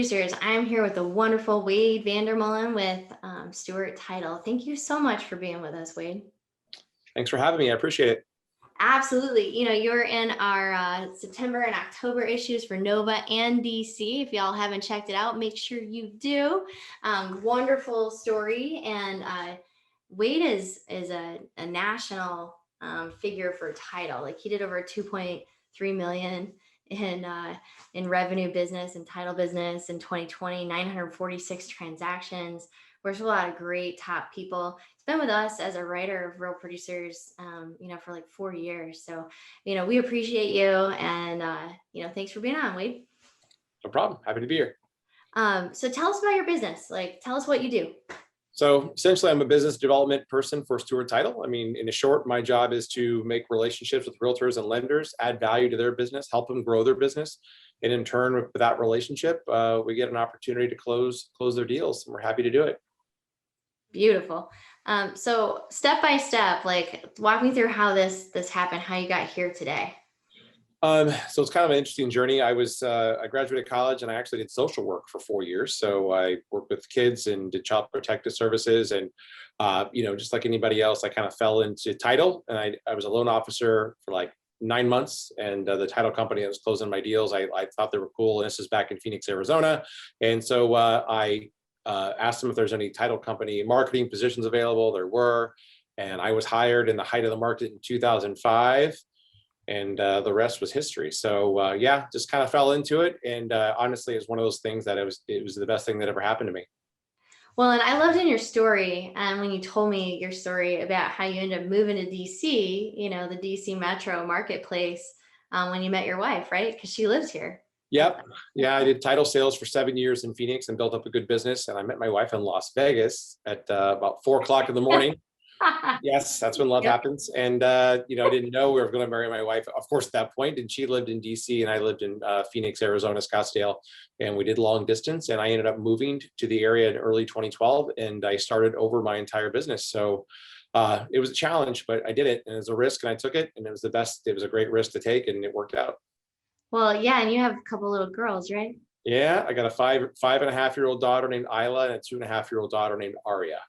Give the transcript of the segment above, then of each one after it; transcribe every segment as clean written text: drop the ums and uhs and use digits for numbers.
Producers. I'm here with the wonderful Wade Vander Molen with Stewart Title. Thank you so much for being with us, Wade. Thanks for having me. I appreciate it. Absolutely. You know, you're in our September and October issues for Nova and DC. If y'all haven't checked it out, make sure you do. Wonderful story. And Wade is a national figure for title. Like he did over 2.3 million in revenue business and title business in 2020, 946 transactions. Works with a lot of great top people. He's been with us as a writer of Real Producers, for like 4 years. So, we appreciate you, and thanks for being on, Wade. No problem. Happy to be here. So tell us about your business. Like, tell us what you do. So essentially, I'm a business development person for Stewart Title. I mean, in short, my job is to make relationships with realtors and lenders, add value to their business, help them grow their business. And in turn, with that relationship, we get an opportunity to close their deals. And we're happy to do it. Beautiful. So step by step, like walk me through how this happened, how you got here today. So it's kind of an interesting journey. I graduated college and I actually did social work for 4 years. So I worked with kids and did child protective services. And, just like anybody else, I kind of fell into title, and I was a loan officer for like 9 months. And the title company that was closing my deals, I thought they were cool. And this is back in Phoenix, Arizona. And so I asked them if there's any title company marketing positions available. There were, and I was hired in the height of the market in 2005, and the rest was history. So just kind of fell into it, and honestly, it's one of those things that it was the best thing that ever happened to me. Well, and I loved in your story, and when you told me your story about how you ended up moving to DC, the DC metro marketplace, when you met your wife, right? Because she lives here. Yep. Yeah, I did title sales for 7 years in Phoenix and built up a good business. And I met my wife in Las Vegas at about 4 o'clock in the morning. Yes, that's when love happens. And, I didn't know we were going to marry my wife, of course, at that point. And she lived in DC and I lived in Phoenix, Arizona, Scottsdale. And we did long distance. And I ended up moving to the area in early 2012. And I started over my entire business. So it was a challenge, but I did it. And it was a risk, and I took it. And it was a great risk to take, and it worked out. Well, yeah, and you have a couple little girls, right? Yeah, I got a 5.5-year-old daughter named Isla and a 2.5-year-old daughter named Aria.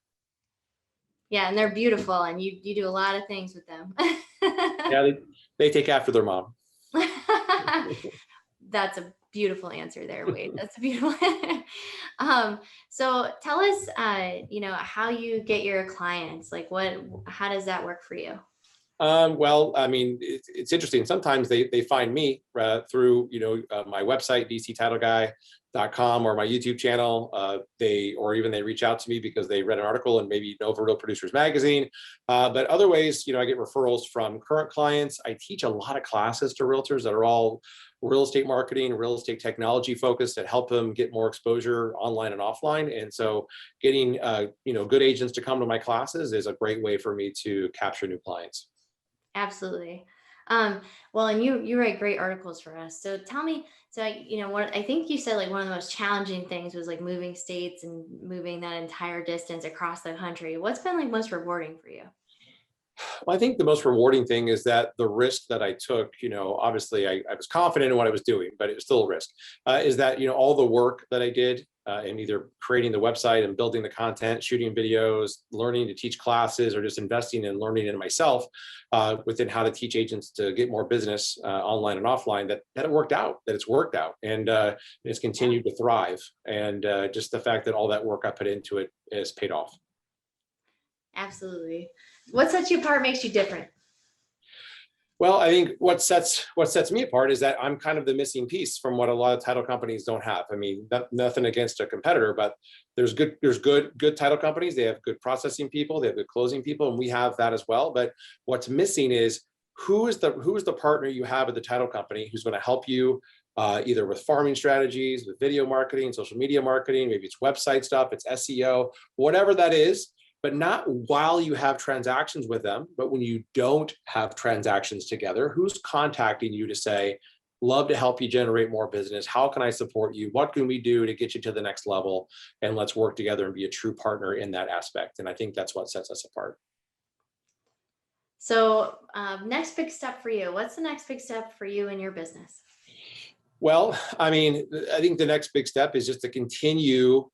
Yeah, and they're beautiful, and you do a lot of things with them. Yeah, they take after their mom. That's a beautiful answer there, Wade. That's a beautiful. So tell us, how you get your clients. Like, how does that work for you? Well, I mean, it's interesting. Sometimes they find me through, my website, dctitleguy.com, or my YouTube channel. They reach out to me because they read an article and maybe know for Real Producers Magazine. But other ways, I get referrals from current clients. I teach a lot of classes to realtors that are all real estate marketing, real estate technology focused, that help them get more exposure online and offline. And so getting, good agents to come to my classes is a great way for me to capture new clients. Absolutely. Well, and you write great articles for us. So tell me, what I think you said, like one of the most challenging things was like moving states and moving that entire distance across the country. What's been like most rewarding for you? Well, I think the most rewarding thing is that the risk that I took, obviously I was confident in what I was doing, but it was still a risk, is that, all the work that I did in either creating the website and building the content, shooting videos, learning to teach classes, or just investing in learning in myself within how to teach agents to get more business online and offline, that it worked out, that it's worked out, and it's continued to thrive. And just the fact that all that work I put into it has paid off. Absolutely. What sets you apart, makes you different? Well, I think what sets me apart is that I'm kind of the missing piece from what a lot of title companies don't have. I mean, nothing against a competitor, but there's good title companies. They have good processing people, they have good closing people, and we have that as well. But what's missing is who is the partner you have at the title company who's going to help you either with farming strategies, with video marketing, social media marketing, maybe it's website stuff, it's SEO, whatever that is. But not while you have transactions with them, but when you don't have transactions together, who's contacting you to say, love to help you generate more business. How can I support you? What can we do to get you to the next level? And let's work together and be a true partner in that aspect. And I think that's what sets us apart. So next big step for you. What's the next big step for you in your business? Well, I mean, I think the next big step is just to continue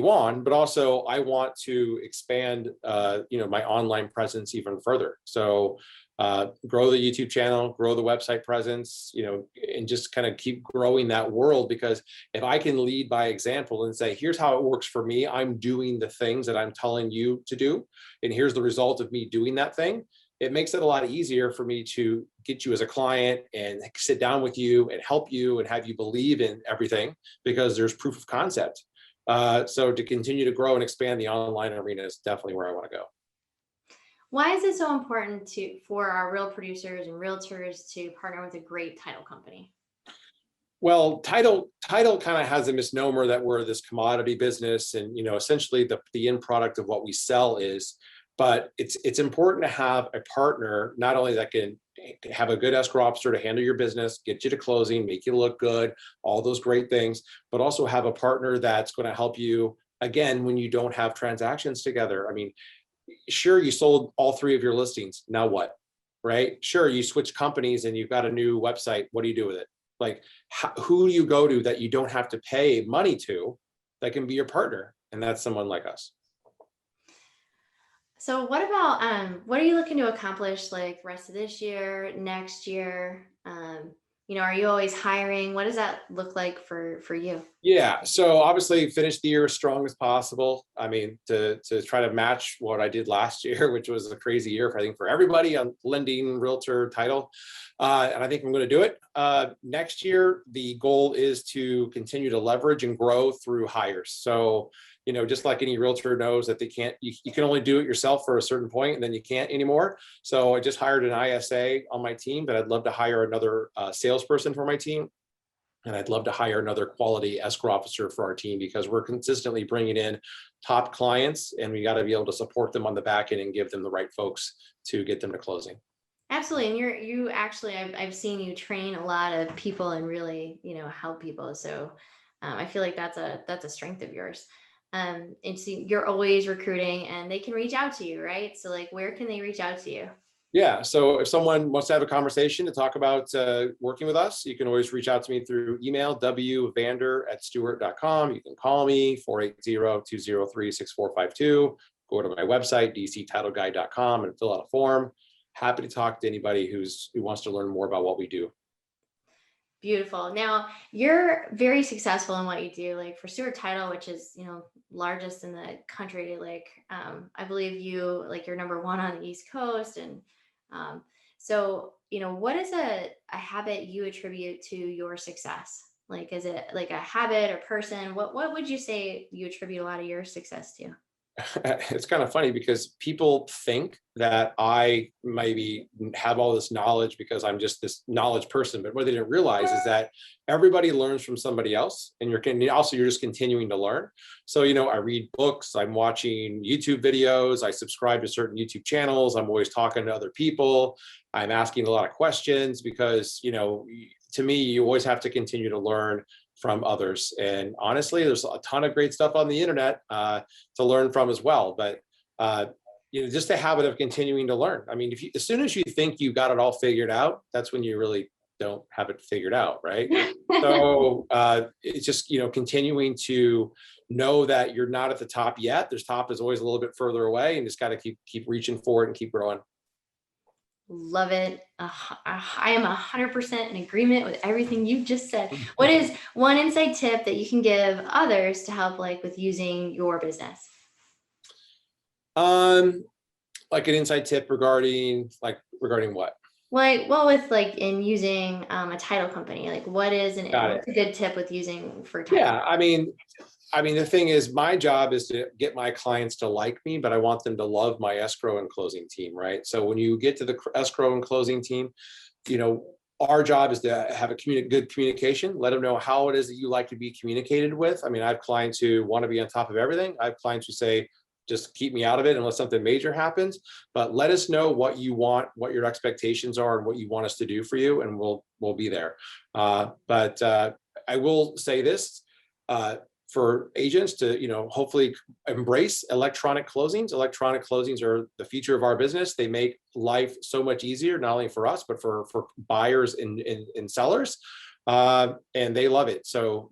on, but also I want to expand, my online presence even further. So grow the YouTube channel, grow the website presence, and just kind of keep growing that world. Because if I can lead by example and say, here's how it works for me, I'm doing the things that I'm telling you to do, and here's the result of me doing that thing. It makes it a lot easier for me to get you as a client and sit down with you and help you and have you believe in everything, because there's proof of concept. So to continue to grow and expand the online arena is definitely where I want to go. Why is it so important for our real producers and realtors to partner with a great title company? Well, title kind of has a misnomer that we're this commodity business, and essentially the end product of what we sell is. But it's important to have a partner not only that can have a good escrow officer to handle your business, get you to closing, make you look good, all those great things, but also have a partner that's going to help you again when you don't have transactions together. I mean, sure, you sold all three of your listings. Now what? Right? Sure, you switch companies and you've got a new website. What do you do with it? Like, who do you go to that you don't have to pay money to that can be your partner? And that's someone like us. So what about what are you looking to accomplish like the rest of this year, next year? Are you always hiring? What does that look like for you? Yeah, so obviously finish the year as strong as possible. I mean, to try to match what I did last year, which was a crazy year, I think, for everybody on lending, realtor, title. And I think I'm going to do it. Next year, the goal is to continue to leverage and grow through hires. So, just like any realtor knows that you can only do it yourself for a certain point, and then you can't anymore. So I just hired an ISA on my team, but I'd love to hire another salesperson for my team. And I'd love to hire another quality escrow officer for our team, because we're consistently bringing in top clients, and we got to be able to support them on the back end and give them the right folks to get them to closing. Absolutely. And you actually, I've seen you train a lot of people and really, help people. So I feel like that's a strength of yours. And so you're always recruiting and they can reach out to you, right? So like, where can they reach out to you? Yeah. So if someone wants to have a conversation to talk about working with us, you can always reach out to me through email, wvander@stewart.com. You can call me 480-203-6452. Go to my website, dctitleguide.com, and fill out a form. Happy to talk to anybody who wants to learn more about what we do. Beautiful. Now you're very successful in what you do, like for Stewart Title, which is, largest in the country. Like, I believe you're number one on the East Coast. And so, what is a habit you attribute to your success? Like, is it like a habit or person? What would you say you attribute a lot of your success to? It's kind of funny because people think that I maybe have all this knowledge because I'm just this knowledge person, but what they didn't realize is that everybody learns from somebody else, and you're just continuing to learn. So, I read books, I'm watching YouTube videos, I subscribe to certain YouTube channels, I'm always talking to other people, I'm asking a lot of questions because, to me, you always have to continue to learn from others. And honestly, there's a ton of great stuff on the internet to learn from as well. But just a habit of continuing to learn. I mean, as soon as you think you got it all figured out, that's when you really don't have it figured out, right? So it's just continuing to know that you're not at the top yet. There's top is always a little bit further away, and just got to keep reaching for it and keep growing. Love it. I am 100% in agreement with everything you just said. What is one insight tip that you can give others to help like with using your business? Like an inside tip regarding what? With like in using a title company, like what's a good tip with using for title? Yeah, I mean, the thing is, my job is to get my clients to like me, but I want them to love my escrow and closing team, right? So when you get to the escrow and closing team, our job is to have good communication, let them know how it is that you like to be communicated with. I mean, I have clients who want to be on top of everything. I have clients who say, just keep me out of it unless something major happens, but let us know what you want, what your expectations are, and what you want us to do for you, and we'll be there. But I will say this, for agents to, hopefully embrace electronic closings. Electronic closings are the future of our business. They make life so much easier, not only for us, but for buyers and sellers. and they love it. So,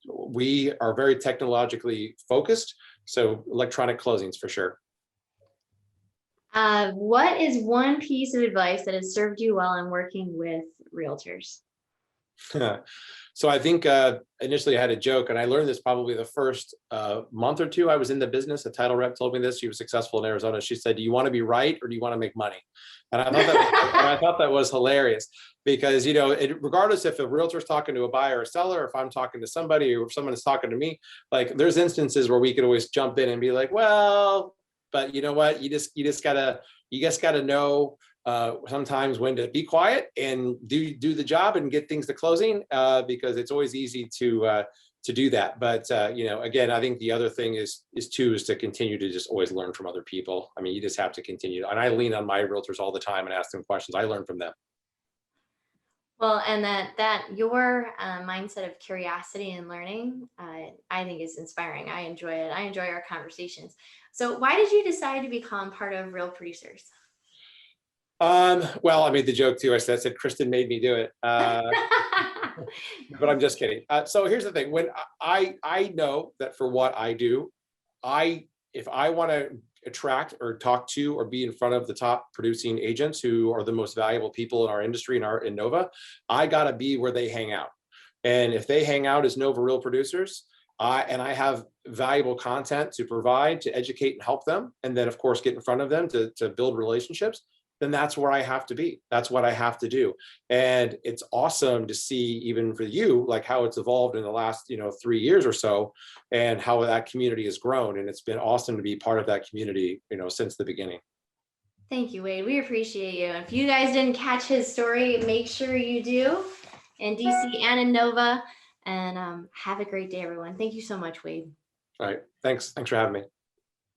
we are very technologically focused. So electronic closings for sure. What is one piece of advice that has served you well in working with realtors? So I think initially I had a joke, and I learned this probably the first month or two I was in the business. A title rep told me this. She was successful in Arizona. She said, "Do you want to be right or do you want to make money?" And I thought that was hilarious because regardless if a realtor is talking to a buyer or seller, or if I'm talking to somebody or if someone is talking to me, like there's instances where we could always jump in and be like, "Well, but you know what? You just gotta know." Sometimes when to be quiet and do the job and get things to closing, because it's always easy to do that. But again, I think the other thing is to continue to just always learn from other people. I mean, you just have to continue. And I lean on my realtors all the time and ask them questions. I learn from them. Well, and that your mindset of curiosity and learning, I think is inspiring. I enjoy it. I enjoy our conversations. So why did you decide to become part of Real Producers? Well, I made the joke too. I said Kristen made me do it. But I'm just kidding. So here's the thing. When I know that for what I do, if I want to attract or talk to or be in front of the top producing agents who are the most valuable people in our industry in Nova, I got to be where they hang out. And if they hang out as Nova Real Producers, I have valuable content to provide to educate and help them, and then of course get in front of them to build relationships, then that's where I have to be. That's what I have to do. And it's awesome to see, even for you, like how it's evolved in the last 3 years or so, and how that community has grown. And it's been awesome to be part of that community since the beginning. Thank you, Wade. We appreciate you. If you guys didn't catch his story, make sure you do in DC and in Nova. And have a great day, everyone. Thank you so much, Wade. All right, thanks for having me.